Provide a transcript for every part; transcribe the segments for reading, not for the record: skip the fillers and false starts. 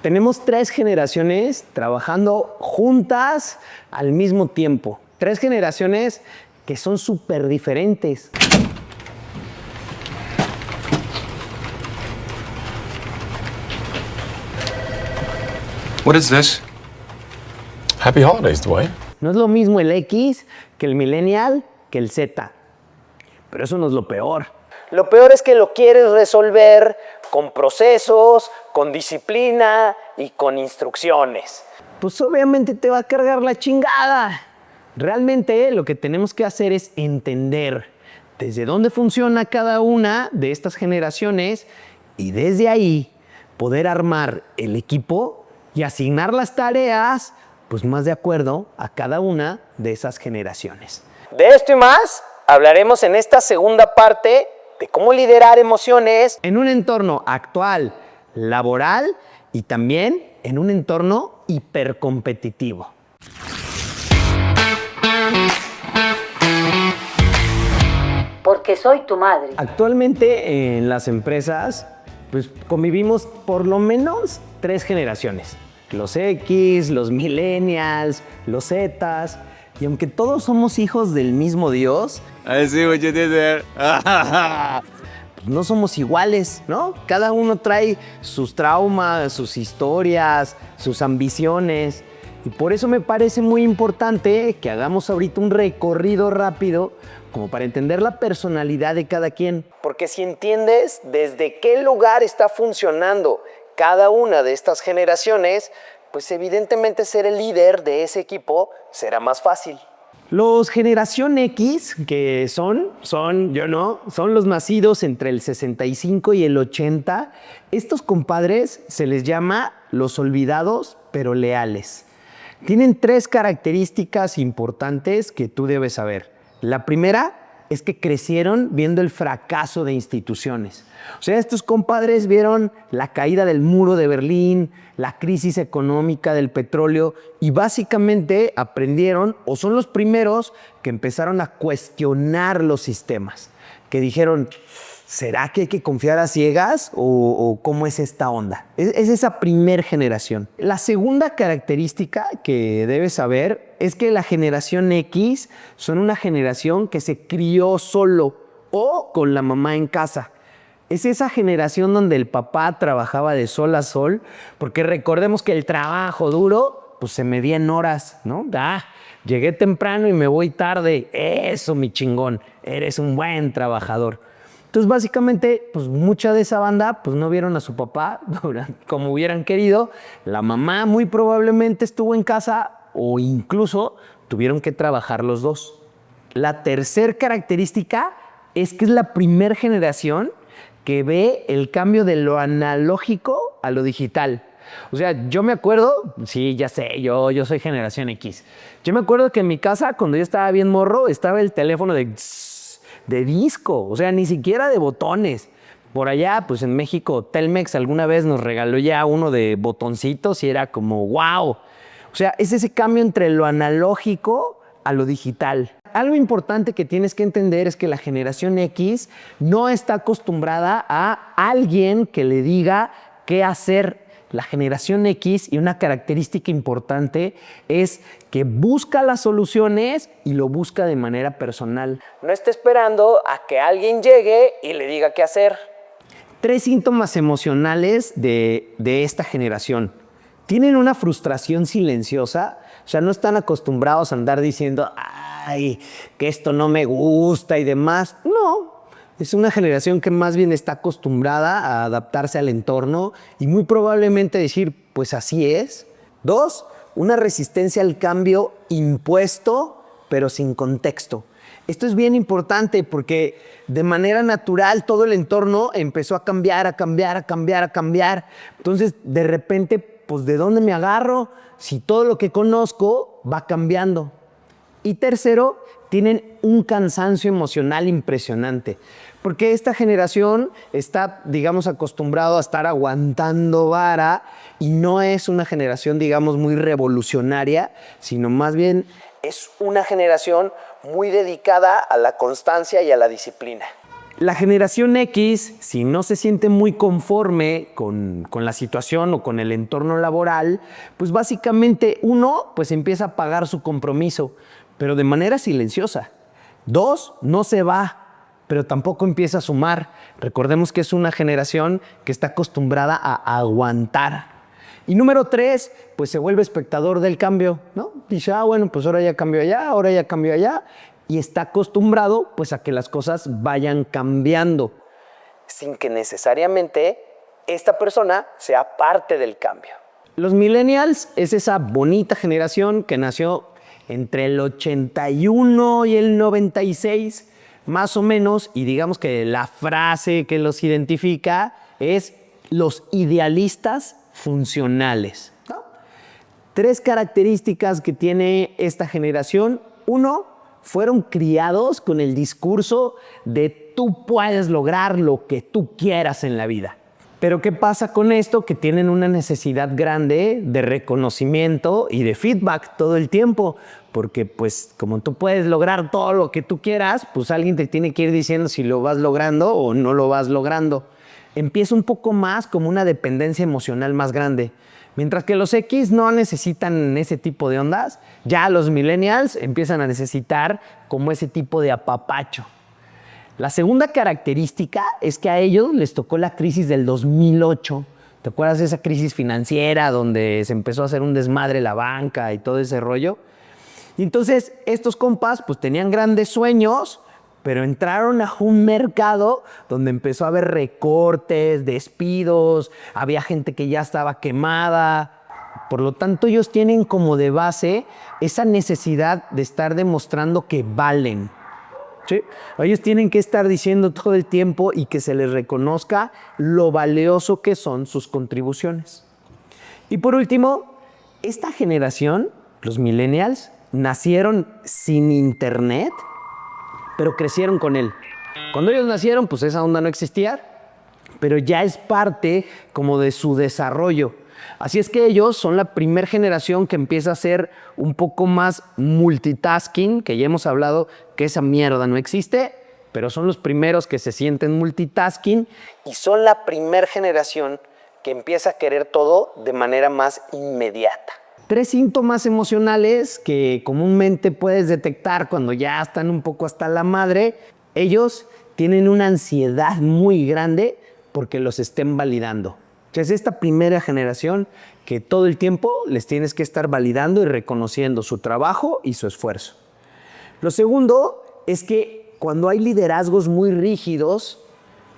Tenemos 3 generaciones trabajando juntas al mismo tiempo. 3 generaciones que son súper diferentes. What is this? Happy holidays, Dwight. No es lo mismo el X que el millennial que el Z. Pero eso no es lo peor. Lo peor es que lo quieres resolver con procesos, con disciplina y con instrucciones. Pues obviamente te va a cargar la chingada. Realmente lo que tenemos que hacer es entender desde dónde funciona cada una de estas generaciones y desde ahí poder armar el equipo y asignar las tareas pues más de acuerdo a cada una de esas generaciones. De esto y más hablaremos en esta segunda parte de cómo liderar emociones en un entorno actual, laboral y también en un entorno hipercompetitivo. Porque soy tu madre. Actualmente en las empresas pues convivimos por lo menos 3 generaciones. Los X, los millennials, los Zetas. Y aunque todos somos hijos del mismo Dios, I see what you did there. pues no somos iguales, ¿no? Cada uno trae sus traumas, sus historias, sus ambiciones. Y por eso me parece muy importante que hagamos ahorita un recorrido rápido como para entender la personalidad de cada quien. Porque si entiendes desde qué lugar está funcionando cada una de estas generaciones, pues evidentemente ser el líder de ese equipo será más fácil. Los generación X, que son los nacidos entre el 65 y el 80, estos compadres se les llama los olvidados pero leales. Tienen 3 características importantes que tú debes saber. La primera es que crecieron viendo el fracaso de instituciones. O sea, estos compadres vieron la caída del muro de Berlín, la crisis económica del petróleo y básicamente aprendieron, o son los primeros que empezaron a cuestionar los sistemas, que dijeron, ¿será que hay que confiar a ciegas o cómo es esta onda? Es esa primer generación. La segunda característica que debes saber es que la generación X son una generación que se crió solo o con la mamá en casa. Es esa generación donde el papá trabajaba de sol a sol, porque recordemos que el trabajo duro pues se medía en horas, ¿no? Llegué temprano y me voy tarde. Eso, mi chingón, eres un buen trabajador. Entonces, básicamente, pues mucha de esa banda pues no vieron a su papá como hubieran querido. La mamá muy probablemente estuvo en casa o incluso tuvieron que trabajar los dos. La tercera característica es que es la primera generación que ve el cambio de lo analógico a lo digital. O sea, yo me acuerdo, sí, ya sé, yo soy generación X. Yo me acuerdo que en mi casa, cuando yo estaba bien morro, estaba el teléfono de disco, o sea, ni siquiera de botones. Por allá, pues en México, Telmex alguna vez nos regaló ya uno de botoncitos y era como wow. O sea, es ese cambio entre lo analógico a lo digital. Algo importante que tienes que entender es que la generación X no está acostumbrada a alguien que le diga qué hacer. La generación X, y una característica importante, es que busca las soluciones y lo busca de manera personal. No está esperando a que alguien llegue y le diga qué hacer. 3 síntomas emocionales de esta generación. Tienen una frustración silenciosa, o sea, no están acostumbrados a andar diciendo, ay, que esto no me gusta y demás. No. Es una generación que más bien está acostumbrada a adaptarse al entorno y muy probablemente decir, pues así es. 2, una resistencia al cambio impuesto, pero sin contexto. Esto es bien importante porque de manera natural todo el entorno empezó a cambiar, a cambiar, a cambiar, a cambiar. Entonces, de repente, pues ¿de dónde me agarro si todo lo que conozco va cambiando? Y tercero, tienen un cansancio emocional impresionante. Porque esta generación está, digamos, acostumbrado a estar aguantando vara y no es una generación, digamos, muy revolucionaria, sino más bien es una generación muy dedicada a la constancia y a la disciplina. La generación X, si no se siente muy conforme con la situación o con el entorno laboral, pues básicamente uno, pues empieza a pagar su compromiso, pero de manera silenciosa. Dos, no se va, pero tampoco empieza a sumar. Recordemos que es una generación que está acostumbrada a aguantar. Y número tres, pues se vuelve espectador del cambio, ¿no? Dice, bueno, pues ahora ya cambió allá, ahora ya cambió allá. Y está acostumbrado pues a que las cosas vayan cambiando sin que necesariamente esta persona sea parte del cambio. Los millennials es esa bonita generación que nació entre el 81 y el 96, más o menos, y digamos que la frase que los identifica es los idealistas funcionales, ¿no? Tres características que tiene esta generación. Uno, fueron criados con el discurso de tú puedes lograr lo que tú quieras en la vida. Pero ¿qué pasa con esto? Que tienen una necesidad grande de reconocimiento y de feedback todo el tiempo, porque pues como tú puedes lograr todo lo que tú quieras, pues alguien te tiene que ir diciendo si lo vas logrando o no lo vas logrando. Empieza un poco más como una dependencia emocional más grande. Mientras que los X no necesitan ese tipo de ondas, ya los millennials empiezan a necesitar como ese tipo de apapacho. La segunda característica es que a ellos les tocó la crisis del 2008. ¿Te acuerdas de esa crisis financiera donde se empezó a hacer un desmadre la banca y todo ese rollo? Y entonces estos compas pues tenían grandes sueños, pero entraron a un mercado donde empezó a haber recortes, despidos, había gente que ya estaba quemada. Por lo tanto, ellos tienen como de base esa necesidad de estar demostrando que valen. ¿Sí? Ellos tienen que estar diciendo todo el tiempo y que se les reconozca lo valioso que son sus contribuciones. Y por último, esta generación, los millennials, nacieron sin internet, pero crecieron con él. Cuando ellos nacieron, pues esa onda no existía, pero ya es parte como de su desarrollo. Así es que ellos son la primera generación que empieza a ser un poco más multitasking, que ya hemos hablado que esa mierda no existe, pero son los primeros que se sienten multitasking y son la primera generación que empieza a querer todo de manera más inmediata. Tres síntomas emocionales que comúnmente puedes detectar cuando ya están un poco hasta la madre. Ellos tienen una ansiedad muy grande porque los estén validando. Es esta primera generación que todo el tiempo les tienes que estar validando y reconociendo su trabajo y su esfuerzo. Lo segundo es que cuando hay liderazgos muy rígidos,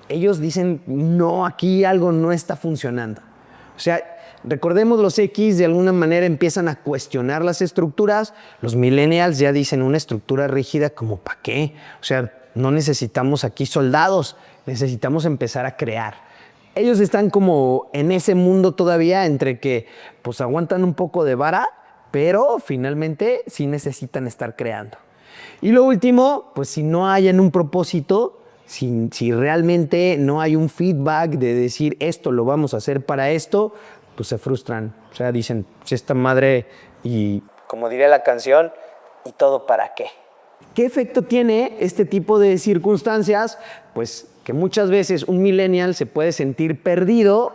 ellos dicen, no, aquí algo no está funcionando. O sea, recordemos, los X de alguna manera empiezan a cuestionar las estructuras. Los millennials ya dicen una estructura rígida, ¿como para qué? O sea, no necesitamos aquí soldados, necesitamos empezar a crear. Ellos están como en ese mundo todavía entre que pues aguantan un poco de vara, pero finalmente sí necesitan estar creando. Y lo último, pues si no hay un propósito, si realmente no hay un feedback de decir esto lo vamos a hacer para esto, pues se frustran. O sea, dicen, si esta madre y como diría la canción, ¿y todo para qué? ¿Qué efecto tiene este tipo de circunstancias? Pues que muchas veces un millennial se puede sentir perdido,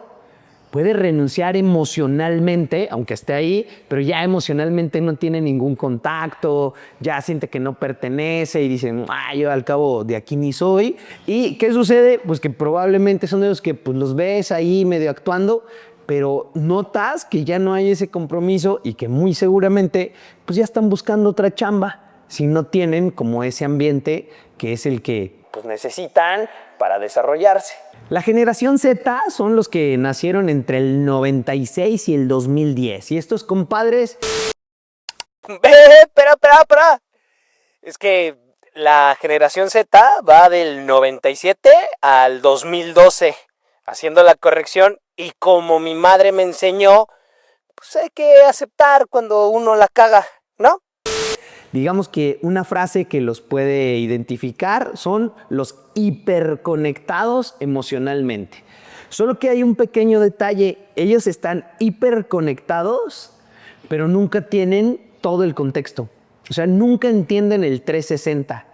puede renunciar emocionalmente, aunque esté ahí, pero ya emocionalmente no tiene ningún contacto, ya siente que no pertenece y dicen, yo al cabo de aquí ni soy. ¿Y qué sucede? Pues que probablemente son de los que pues, los ves ahí medio actuando, pero notas que ya no hay ese compromiso y que muy seguramente pues ya están buscando otra chamba si no tienen como ese ambiente que es el que pues, necesitan para desarrollarse. La generación Z son los que nacieron entre el 96 y el 2010. Y estos compadres... Espera. Es que la generación Z va del 97 al 2012, haciendo la corrección. Y como mi madre me enseñó, pues hay que aceptar cuando uno la caga, ¿no? Digamos que una frase que los puede identificar son los hiperconectados emocionalmente. Solo que hay un pequeño detalle, ellos están hiperconectados, pero nunca tienen todo el contexto. O sea, nunca entienden el 360.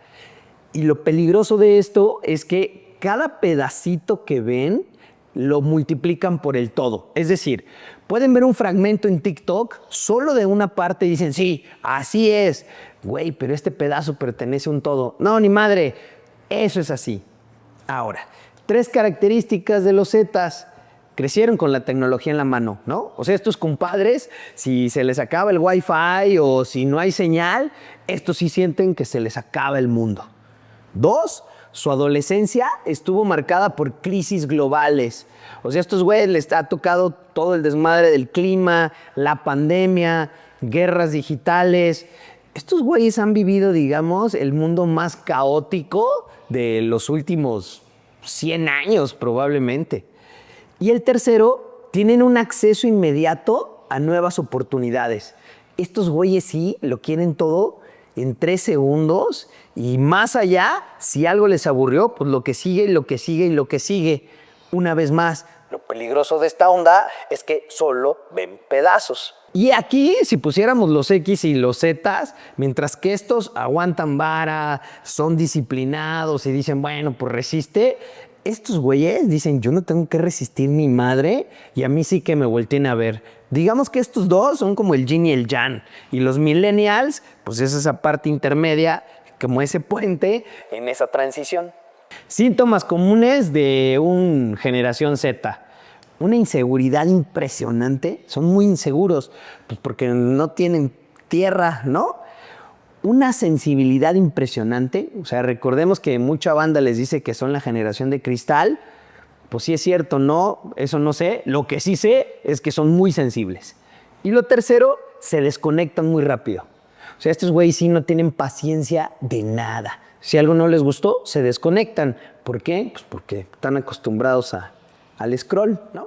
Y lo peligroso de esto es que cada pedacito que ven lo multiplican por el todo. Es decir, pueden ver un fragmento en TikTok solo de una parte y dicen, sí, así es. Güey, pero este pedazo pertenece a un todo. No, ni madre, eso es así. Ahora, 3 características de los Zetas. Crecieron con la tecnología en la mano, ¿no? O sea, estos compadres, si se les acaba el Wi-Fi o si no hay señal, estos sí sienten que se les acaba el mundo. 2, su adolescencia estuvo marcada por crisis globales. O sea, a estos güeyes les ha tocado todo el desmadre del clima, la pandemia, guerras digitales. Estos güeyes han vivido, digamos, el mundo más caótico de los últimos 100 años probablemente. Y el tercero, tienen un acceso inmediato a nuevas oportunidades. Estos güeyes sí lo quieren todo en 3 segundos y más allá, si algo les aburrió, pues lo que sigue, lo que sigue y lo que sigue. Una vez más, lo peligroso de esta onda es que solo ven pedazos. Y aquí, si pusiéramos los X y los Zetas, mientras que estos aguantan vara, son disciplinados y dicen, bueno, pues resiste, estos güeyes dicen, yo no tengo que resistir mi madre y a mí sí que me volteen a ver. Digamos que estos dos son como el yin y el yang. Y los millennials, pues es esa parte intermedia, como ese puente en esa transición. Síntomas comunes de una generación Z. Una inseguridad impresionante. Son muy inseguros, pues porque no tienen tierra, ¿no? Una sensibilidad impresionante. O sea, recordemos que mucha banda les dice que son la generación de cristal. Pues sí es cierto, no, eso no sé. Lo que sí sé es que son muy sensibles. Y lo tercero, se desconectan muy rápido. O sea, estos güeyes sí no tienen paciencia de nada. Si algo no les gustó, se desconectan. ¿Por qué? Pues porque están acostumbrados al scroll, ¿no?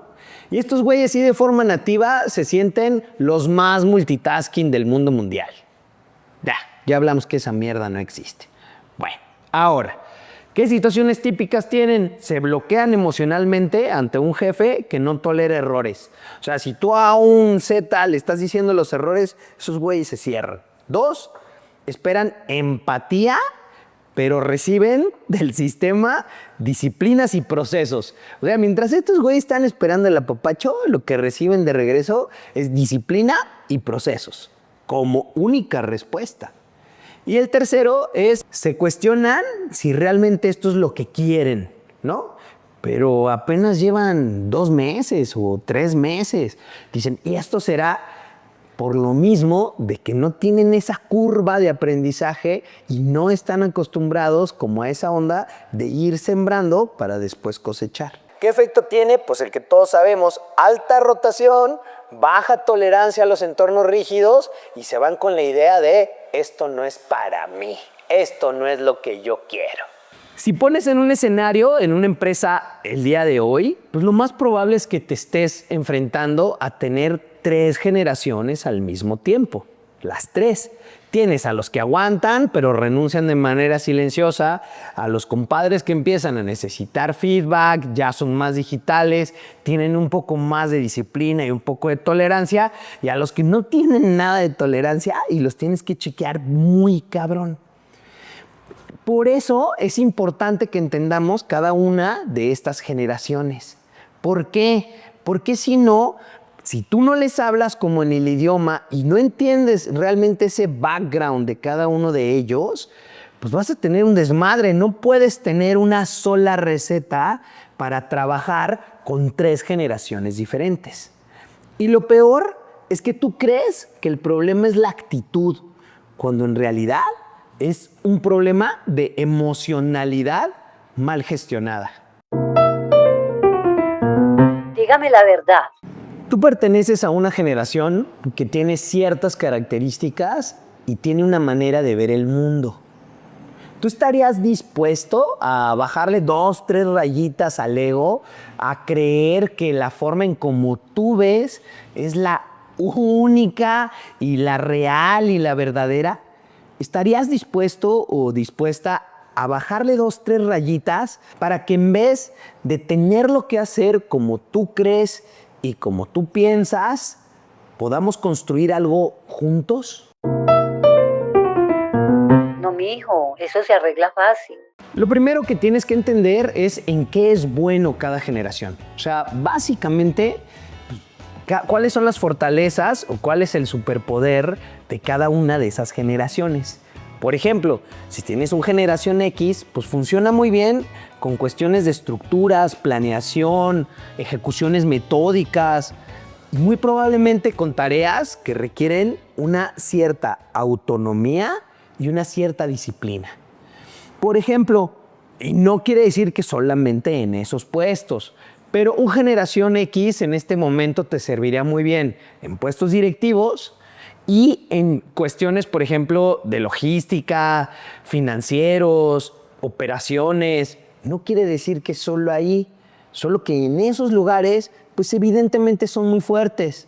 Y estos güeyes sí de forma nativa se sienten los más multitasking del mundo mundial. Ya hablamos que esa mierda no existe. Bueno, ahora, ¿qué situaciones típicas tienen? Se bloquean emocionalmente ante un jefe que no tolera errores. O sea, si tú a un Z le estás diciendo los errores, esos güeyes se cierran. 2, esperan empatía, pero reciben del sistema disciplinas y procesos. O sea, mientras estos güeyes están esperando el apapacho, lo que reciben de regreso es disciplina y procesos, como única respuesta. Y el tercero es, se cuestionan si realmente esto es lo que quieren, ¿no? Pero apenas llevan 2 meses o 3 meses. Dicen, y esto será por lo mismo de que no tienen esa curva de aprendizaje y no están acostumbrados como a esa onda de ir sembrando para después cosechar. ¿Qué efecto tiene? Pues el que todos sabemos, alta rotación, baja tolerancia a los entornos rígidos y se van con la idea de esto no es para mí, esto no es lo que yo quiero. Si pones en un escenario, en una empresa el día de hoy, pues lo más probable es que te estés enfrentando a tener 3 generaciones al mismo tiempo. Las 3. Tienes a los que aguantan, pero renuncian de manera silenciosa, a los compadres que empiezan a necesitar feedback, ya son más digitales, tienen un poco más de disciplina y un poco de tolerancia, y a los que no tienen nada de tolerancia y los tienes que chequear muy cabrón. Por eso es importante que entendamos cada una de estas generaciones. ¿Por qué? Porque si no, si tú no les hablas como en el idioma y no entiendes realmente ese background de cada uno de ellos, pues vas a tener un desmadre. No puedes tener una sola receta para trabajar con 3 generaciones diferentes. Y lo peor es que tú crees que el problema es la actitud, cuando en realidad es un problema de emocionalidad mal gestionada. Dígame la verdad. Tú perteneces a una generación que tiene ciertas características y tiene una manera de ver el mundo. ¿Tú estarías dispuesto a bajarle 2, 3 rayitas al ego, a creer que la forma en como tú ves es la única y la real y la verdadera? ¿Estarías dispuesto o dispuesta a bajarle 2, 3 rayitas para que en vez de tenerlo que hacer como tú crees y como tú piensas, podamos construir algo juntos? No, mijo, eso se arregla fácil. Lo primero que tienes que entender es en qué es bueno cada generación. O sea, básicamente, cuáles son las fortalezas o cuál es el superpoder de cada una de esas generaciones. Por ejemplo, si tienes un generación X, pues funciona muy bien con cuestiones de estructuras, planeación, ejecuciones metódicas, y muy probablemente con tareas que requieren una cierta autonomía y una cierta disciplina. Por ejemplo, y no quiere decir que solamente en esos puestos, pero un generación X en este momento te serviría muy bien en puestos directivos y en cuestiones, por ejemplo, de logística, financieros, operaciones. No quiere decir que solo ahí, solo que en esos lugares, pues evidentemente son muy fuertes.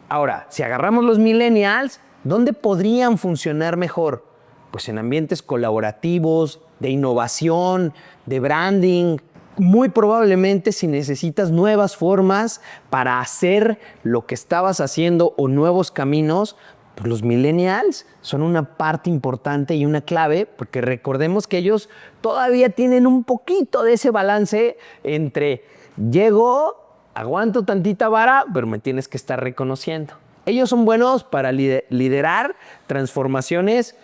Ahora, si agarramos los millennials, ¿dónde podrían funcionar mejor? Pues en ambientes colaborativos, de innovación, de branding. Muy probablemente si necesitas nuevas formas para hacer lo que estabas haciendo o nuevos caminos, pues los millennials son una parte importante y una clave, porque recordemos que ellos todavía tienen un poquito de ese balance entre llego, aguanto tantita vara, pero me tienes que estar reconociendo. Ellos son buenos para liderar transformaciones,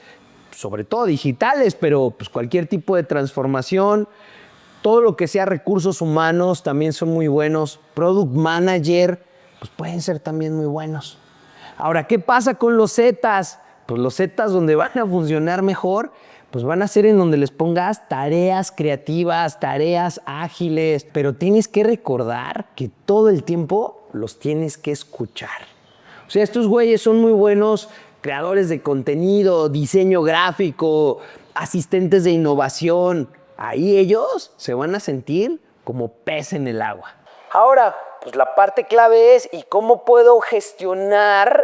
sobre todo digitales, pero pues cualquier tipo de transformación. Todo lo que sea recursos humanos también son muy buenos. Product manager, pues pueden ser también muy buenos. Ahora, ¿qué pasa con los Zetas? Pues los Zetas donde van a funcionar mejor, pues van a ser en donde les pongas tareas creativas, tareas ágiles, pero tienes que recordar que todo el tiempo los tienes que escuchar. O sea, estos güeyes son muy buenos creadores de contenido, diseño gráfico, asistentes de innovación. Ahí ellos se van a sentir como pez en el agua. Ahora, pues la parte clave es ¿y cómo puedo gestionar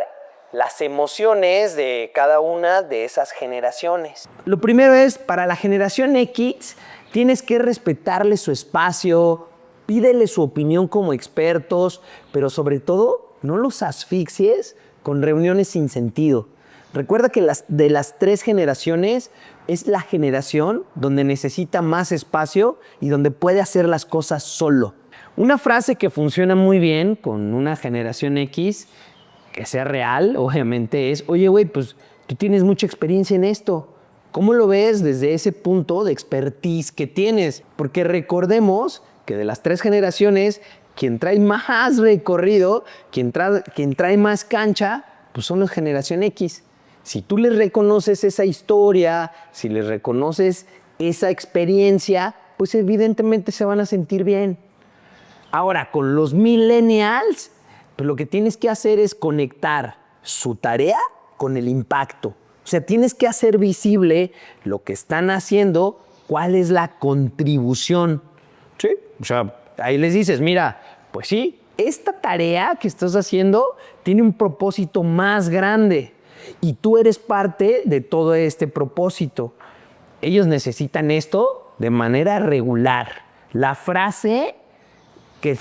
las emociones de cada una de esas generaciones? Lo primero es, para la generación X, tienes que respetarle su espacio, pídele su opinión como expertos, pero sobre todo, no los asfixies con reuniones sin sentido. Recuerda que de las 3 generaciones es la generación donde necesita más espacio y donde puede hacer las cosas solo. Una frase que funciona muy bien con una generación X, que sea real, obviamente, es, oye, güey, pues tú tienes mucha experiencia en esto. ¿Cómo lo ves desde ese punto de expertise que tienes? Porque recordemos que de las 3 generaciones, quien trae más recorrido, quien trae más cancha, pues son los generación X. Si tú les reconoces esa historia, si les reconoces esa experiencia, pues evidentemente se van a sentir bien. Ahora, con los millennials, pues lo que tienes que hacer es conectar su tarea con el impacto. O sea, tienes que hacer visible lo que están haciendo, cuál es la contribución. ¿Sí? O sea, ahí les dices, mira, pues sí, esta tarea que estás haciendo tiene un propósito más grande y tú eres parte de todo este propósito. Ellos necesitan esto de manera regular. La frase que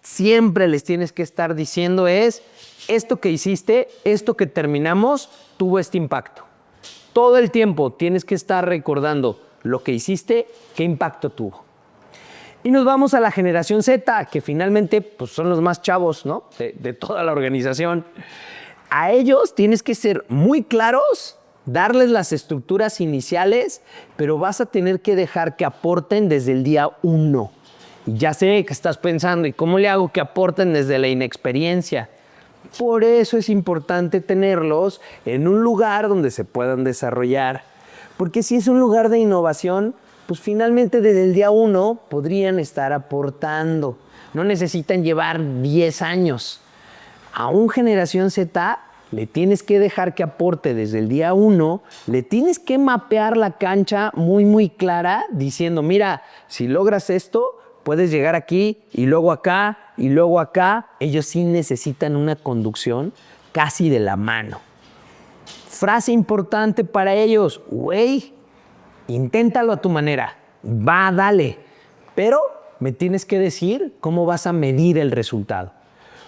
siempre les tienes que estar diciendo es, esto que hiciste, esto que terminamos, tuvo este impacto. Todo el tiempo tienes que estar recordando lo que hiciste, qué impacto tuvo. Y nos vamos a la generación Z, que finalmente pues, son los más chavos, ¿no? de toda la organización. A ellos tienes que ser muy claros, darles las estructuras iniciales, pero vas a tener que dejar que aporten desde el día 1. Y ya sé que estás pensando, ¿y cómo le hago que aporten desde la inexperiencia? Por eso es importante tenerlos en un lugar donde se puedan desarrollar. Porque si es un lugar de innovación, pues finalmente desde el día 1 podrían estar aportando. No necesitan llevar 10 años. A un generación Z le tienes que dejar que aporte desde el día 1, le tienes que mapear la cancha muy clara diciendo, mira, si logras esto, puedes llegar aquí y luego acá y luego acá. Ellos sí necesitan una conducción casi de la mano. Frase importante para ellos, güey, inténtalo a tu manera, va, dale, pero me tienes que decir cómo vas a medir el resultado.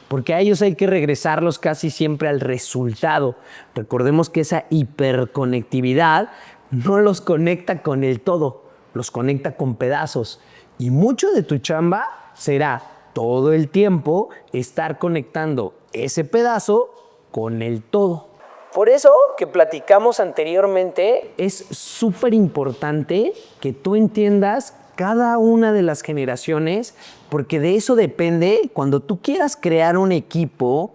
Porque a ellos hay que regresarlos casi siempre al resultado. Recordemos que esa hiperconectividad no los conecta con el todo. los conecta con pedazos. Y mucho de tu chamba será todo el tiempo estar conectando ese pedazo con el todo. Por eso que platicamos anteriormente, es súper importante que tú entiendas cada una de las generaciones, porque de eso depende, cuando tú quieras crear un equipo,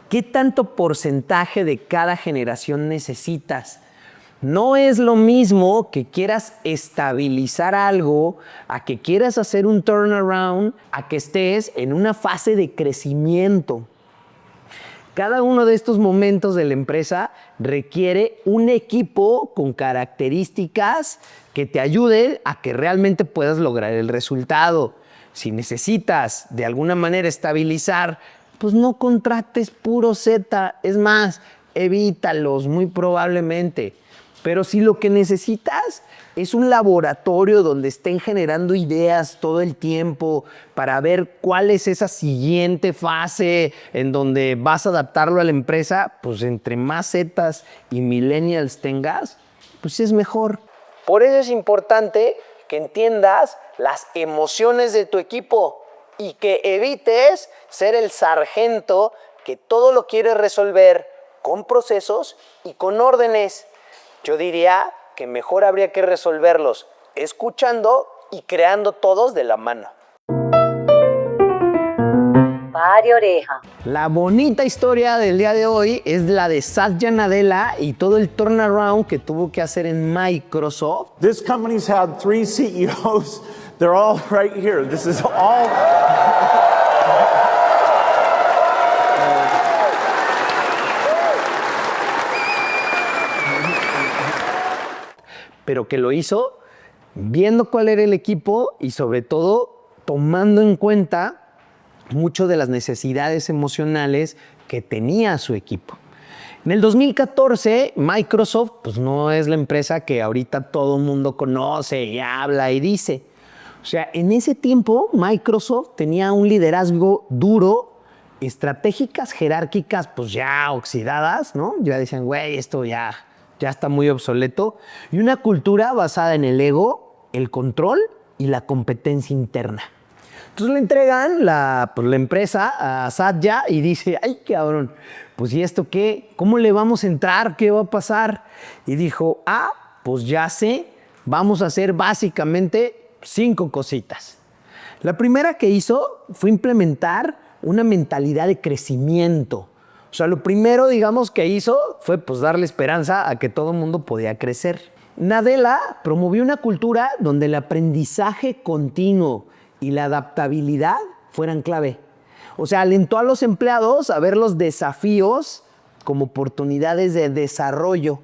qué tanto porcentaje de cada generación necesitas. No es lo mismo que quieras estabilizar algo, a que quieras hacer un turnaround, a que estés en una fase de crecimiento. Cada uno de estos momentos de la empresa requiere un equipo con características que te ayuden a que realmente puedas lograr el resultado. Si necesitas de alguna manera estabilizar, pues no contrates puro Z. Es más, evítalos muy probablemente. Pero si lo que necesitas es un laboratorio donde estén generando ideas todo el tiempo para ver cuál es esa siguiente fase en donde vas a adaptarlo a la empresa, pues entre más Zetas y millennials tengas, pues es mejor. Por eso es importante que entiendas las emociones de tu equipo y que evites ser el sargento que todo lo quiere resolver con procesos y con órdenes. Yo diría que mejor habría que resolverlos escuchando y creando todos de la mano. Pare oreja. La bonita historia del día de hoy es la de Satya Nadella y todo el turnaround que tuvo que hacer en Microsoft. This company's had 3 CEOs. They're all right here. This is all... Pero que lo hizo viendo cuál era el equipo y sobre todo tomando en cuenta mucho de las necesidades emocionales que tenía su equipo. En el 2014, Microsoft pues no es la empresa que ahorita todo el mundo conoce y habla y dice. O sea, en ese tiempo Microsoft tenía un liderazgo duro, estratégicas jerárquicas pues ya oxidadas, ¿no? Ya decían, güey, esto ya está muy obsoleto, y una cultura basada en el ego, el control y la competencia interna. Entonces le entregan la empresa a Satya y dice, ay cabrón, pues ¿y esto qué? ¿Cómo le vamos a entrar? ¿Qué va a pasar? Y dijo, pues ya sé, vamos a hacer básicamente 5 cositas. La primera que hizo fue implementar una mentalidad de crecimiento. O sea, lo primero, digamos, que hizo fue pues darle esperanza a que todo el mundo podía crecer. Nadella promovió una cultura donde el aprendizaje continuo y la adaptabilidad fueran clave. O sea, alentó a los empleados a ver los desafíos como oportunidades de desarrollo.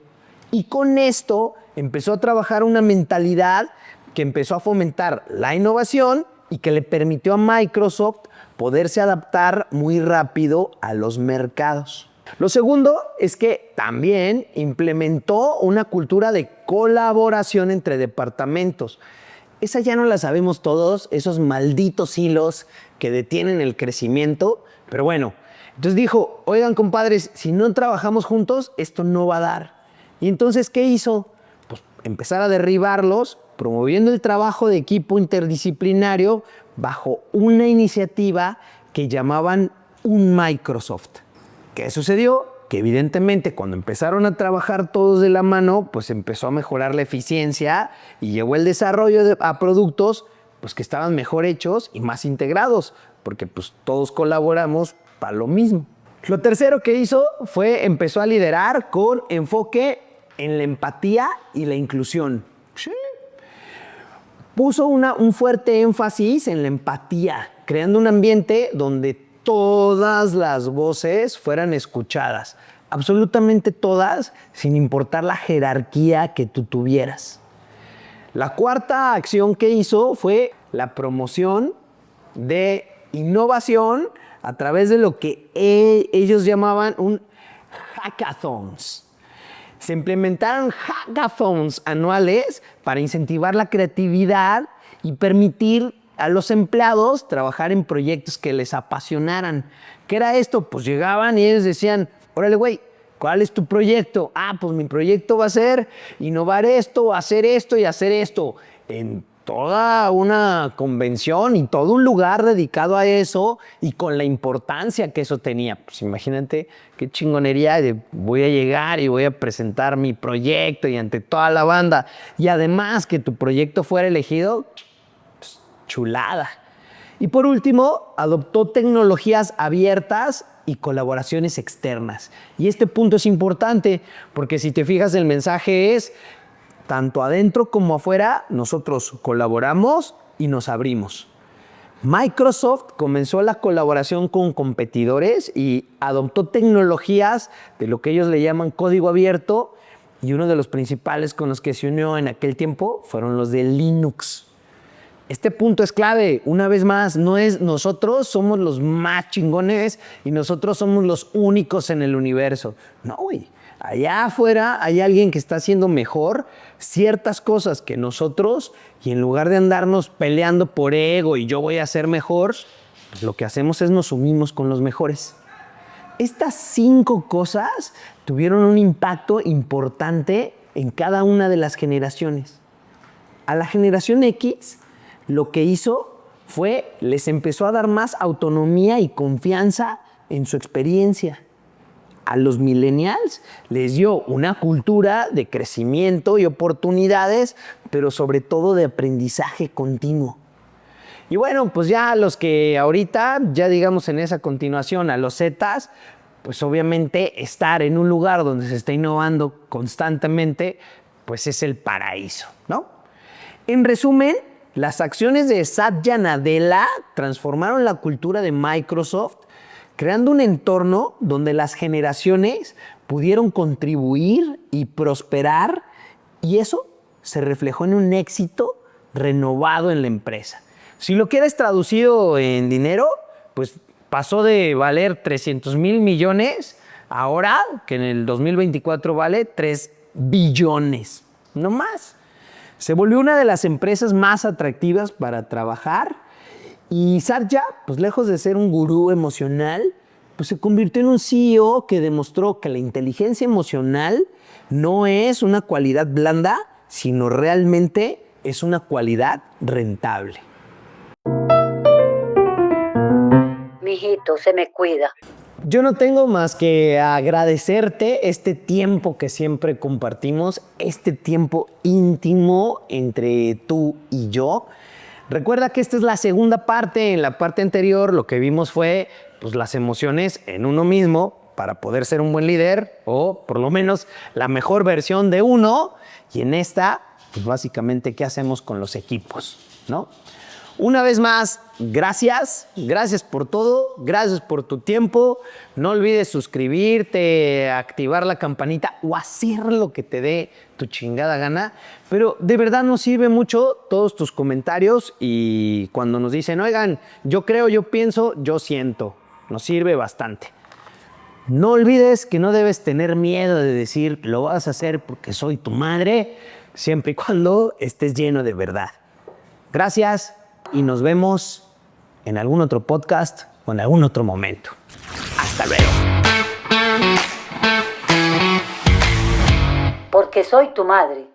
Y con esto empezó a trabajar una mentalidad que empezó a fomentar la innovación y que le permitió a Microsoft poderse adaptar muy rápido a los mercados. Lo segundo es que también implementó una cultura de colaboración entre departamentos. Esa ya no la sabemos todos, esos malditos hilos que detienen el crecimiento, pero bueno, entonces dijo, oigan compadres, si no trabajamos juntos, esto no va a dar. Y entonces, ¿qué hizo? Pues empezar a derribarlos, promoviendo el trabajo de equipo interdisciplinario bajo una iniciativa que llamaban un Microsoft. ¿Qué sucedió? Que evidentemente cuando empezaron a trabajar todos de la mano, pues empezó a mejorar la eficiencia y llegó el desarrollo a productos pues, que estaban mejor hechos y más integrados, porque pues, todos colaboramos para lo mismo. Lo tercero que hizo fue empezó a liderar con enfoque en la empatía y la inclusión. Sí. Puso un fuerte énfasis en la empatía, creando un ambiente donde todas las voces fueran escuchadas, absolutamente todas, sin importar la jerarquía que tú tuvieras. La cuarta acción que hizo fue la promoción de innovación a través de lo que ellos llamaban un hackathons. Se implementaron hackathons anuales para incentivar la creatividad y permitir a los empleados trabajar en proyectos que les apasionaran. ¿Qué era esto? Pues llegaban y ellos decían, órale güey, ¿cuál es tu proyecto? Pues mi proyecto va a ser innovar esto, hacer esto y hacer esto. en toda una convención y todo un lugar dedicado a eso y con la importancia que eso tenía. Pues imagínate qué chingonería de voy a llegar y voy a presentar mi proyecto y ante toda la banda. Y además que tu proyecto fuera elegido, pues, chulada. Y por último, adoptó tecnologías abiertas y colaboraciones externas. Y este punto es importante porque si te fijas el mensaje es tanto adentro como afuera, nosotros colaboramos y nos abrimos. Microsoft comenzó la colaboración con competidores y adoptó tecnologías de lo que ellos le llaman código abierto y uno de los principales con los que se unió en aquel tiempo fueron los de Linux. Este punto es clave. Una vez más, no es nosotros somos los más chingones y nosotros somos los únicos en el universo. No, güey. Allá afuera hay alguien que está haciendo mejor ciertas cosas que nosotros y en lugar de andarnos peleando por ego y yo voy a ser mejor, pues lo que hacemos es nos unimos con los mejores. Estas 5 cosas tuvieron un impacto importante en cada una de las generaciones. A la generación X lo que hizo fue les empezó a dar más autonomía y confianza en su experiencia. A los millennials les dio una cultura de crecimiento y oportunidades, pero sobre todo de aprendizaje continuo. Y bueno, pues ya los que ahorita, ya digamos en esa continuación, a los Zetas, pues obviamente estar en un lugar donde se está innovando constantemente, pues es el paraíso, ¿no? En resumen, las acciones de Satya Nadella transformaron la cultura de Microsoft creando un entorno donde las generaciones pudieron contribuir y prosperar y eso se reflejó en un éxito renovado en la empresa. Si lo quieres traducido en dinero, pues pasó de valer 300,000 millones ahora que en el 2024 vale 3 billones, no más. Se volvió una de las empresas más atractivas para trabajar y Satya, pues lejos de ser un gurú emocional, pues se convirtió en un CEO que demostró que la inteligencia emocional no es una cualidad blanda, sino realmente es una cualidad rentable. Mijito, se me cuida. Yo no tengo más que agradecerte este tiempo que siempre compartimos, este tiempo íntimo entre tú y yo. Recuerda que esta es la segunda parte. En la parte anterior lo que vimos fue pues, las emociones en uno mismo para poder ser un buen líder o por lo menos la mejor versión de uno. Y en esta, pues básicamente, ¿qué hacemos con los equipos? ¿No? Una vez más, gracias por todo, gracias por tu tiempo. No olvides suscribirte, activar la campanita o hacer lo que te dé tu chingada gana. Pero de verdad nos sirve mucho todos tus comentarios y cuando nos dicen, oigan, yo creo, yo pienso, yo siento, nos sirve bastante. No olvides que no debes tener miedo de decir, lo vas a hacer porque soy tu madre, siempre y cuando estés lleno de verdad. Gracias. Y nos vemos en algún otro podcast o en algún otro momento. Hasta luego. Porque soy tu madre.